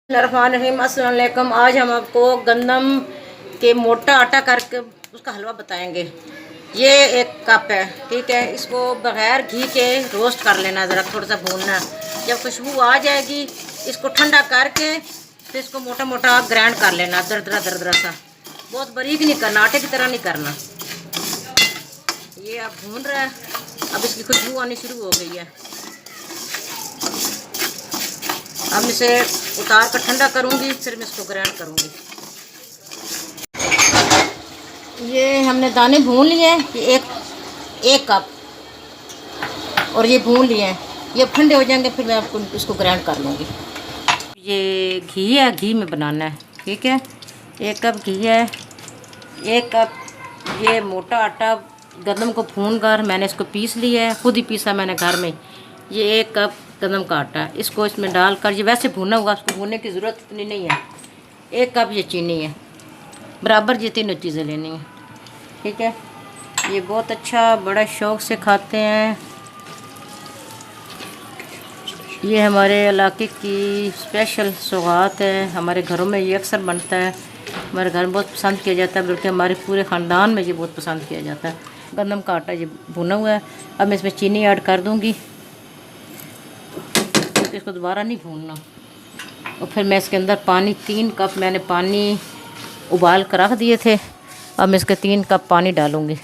रहीम अस्सलाम वालेकुम। आज हम आपको गंदम के मोटा आटा करके उसका हलवा बताएंगे। ये एक कप है, ठीक है। इसको बगैर घी के रोस्ट कर लेना, ज़रा थोड़ा सा भूनना। जब खुशबू आ जाएगी इसको ठंडा करके फिर इसको मोटा मोटा ग्राइंड कर लेना, दरदरा दरदरा सा। बहुत बारीक नहीं करना, आटे की तरह नहीं करना। ये अब भून रहा है, अब इसकी खुशबू आनी शुरू हो गई है। अब इसे उतार कर ठंडा करूंगी, फिर मैं इसको ग्राइंड करूंगी। ये हमने दाने भून लिए हैं, ये एक कप, और ये भून लिए हैं। ये ठंडे हो जाएंगे फिर मैं आपको इसको ग्राइंड कर लूँगी। ये घी है, घी में बनाना है, ठीक है। 1 कप घी है, 1 कप ये मोटा आटा गंदम को भून कर मैंने इसको पीस लिया है, खुद ही पीसा मैंने घर में। ये 1 कप गंदम का आटा है, इसको इसमें डालकर, ये वैसे भुना हुआ, इसको भूनने की ज़रूरत इतनी नहीं है। 1 कप ये चीनी है, बराबर ये तीनों चीज़ें लेनी है, ठीक है। ये बहुत अच्छा बड़ा शौक़ से खाते हैं। ये हमारे इलाके की स्पेशल सौगात है, हमारे घरों में ये अक्सर बनता है, हमारे घर में बहुत पसंद किया जाता है, बल्कि हमारे पूरे ख़ानदान में ये बहुत पसंद किया जाता है। गंदम का आटा ये भुना हुआ है, अब मैं इसमें चीनी ऐड कर दूँगी। इसको दोबारा नहीं भूनना। और फिर मैं इसके अंदर पानी 3 कप मैंने पानी उबाल कर रख दिए थे, अब मैं इसके 3 कप पानी डालूँगी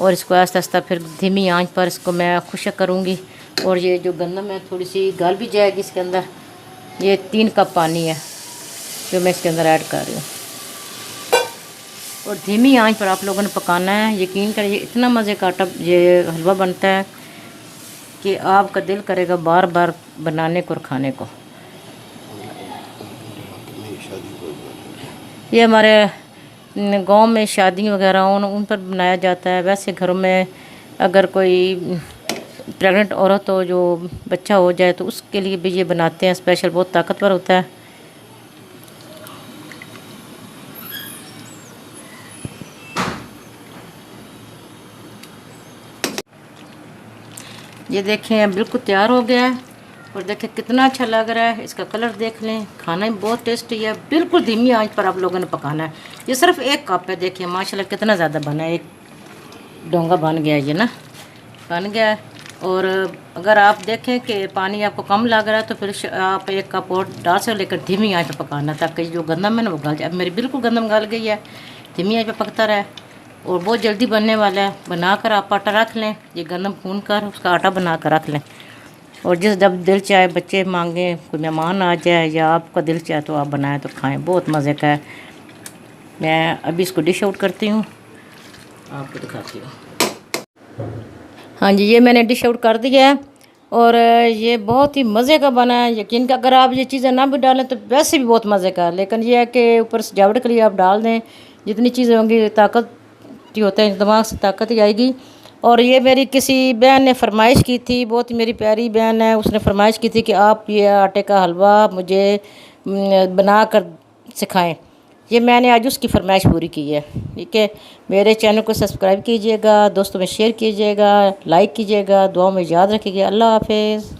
और इसको आहिस्ता आहिस्ता फिर धीमी आंच पर इसको मैं खुश्क करूँगी। और ये जो गंदम है थोड़ी सी गल भी जाएगी इसके अंदर। ये 3 कप पानी है जो मैं इसके अंदर ऐड कर रही हूँ, और धीमी आंच पर आप लोगों ने पकाना है। यकीन करें ये इतना मज़े का आटा ये हलवा बनता है कि आपका दिल करेगा बार बार बनाने को और खाने को। ये हमारे गांव में शादी वगैरह उन पर बनाया जाता है। वैसे घरों में अगर कोई प्रेग्नेंट औरत हो, जो बच्चा हो जाए, तो उसके लिए भी ये बनाते हैं स्पेशल, बहुत ताकतवर होता है। ये देखें बिल्कुल तैयार हो गया है, और देखें कितना अच्छा लग रहा है। इसका कलर देख लें, खाना भी बहुत टेस्टी है। बिल्कुल धीमी आंच पर आप लोगों ने पकाना है। ये सिर्फ 1 कप है, देखिए माशाल्लाह कितना ज़्यादा बना है, एक डोंगा बन गया ये ना, बन गया है। और अगर आप देखें कि पानी आपको कम लग रहा है तो फिर आप 1 कप और डाल सकते, लेकर धीमी आंच पर पकाना, ताकि जो गंदम है ना वो गल जाए। अब मेरी बिल्कुल गंदम गल गई है, धीमी आंच पर पकता रहा, और बहुत जल्दी बनने वाला है। बनाकर आप आटा रख लें, ये गंदम भून कर उसका आटा बना कर रख लें, और जिस जब दिल चाहे, बच्चे मांगे, कोई मेहमान आ जाए, या आपका दिल चाहे तो आप बनाएं तो खाएं, बहुत मज़े का है। मैं अभी इसको डिश आउट करती हूँ, आपको दिखाती हूँ। हाँ जी, ये मैंने डिश आउट कर दिया है, और ये बहुत ही मज़े का बना है। यकीन का अगर आप ये चीज़ें ना भी डालें तो वैसे भी बहुत मज़े का है, लेकिन यह है कि ऊपर सजावट के लिए आप डाल दें। जितनी चीज़ें होंगी ताकत होता है, दिमाग से ताकत ही आएगी। और ये मेरी किसी बहन ने फरमाइश की थी, बहुत ही मेरी प्यारी बहन है, उसने फरमाइश की थी कि आप ये आटे का हलवा मुझे बना कर सिखाएं। ये मैंने आज उसकी फरमाइश पूरी की है, ठीक है। मेरे चैनल को सब्सक्राइब कीजिएगा, दोस्तों में शेयर कीजिएगा, लाइक कीजिएगा, दुआ में याद रखिएगा। अल्लाह हाफिज़।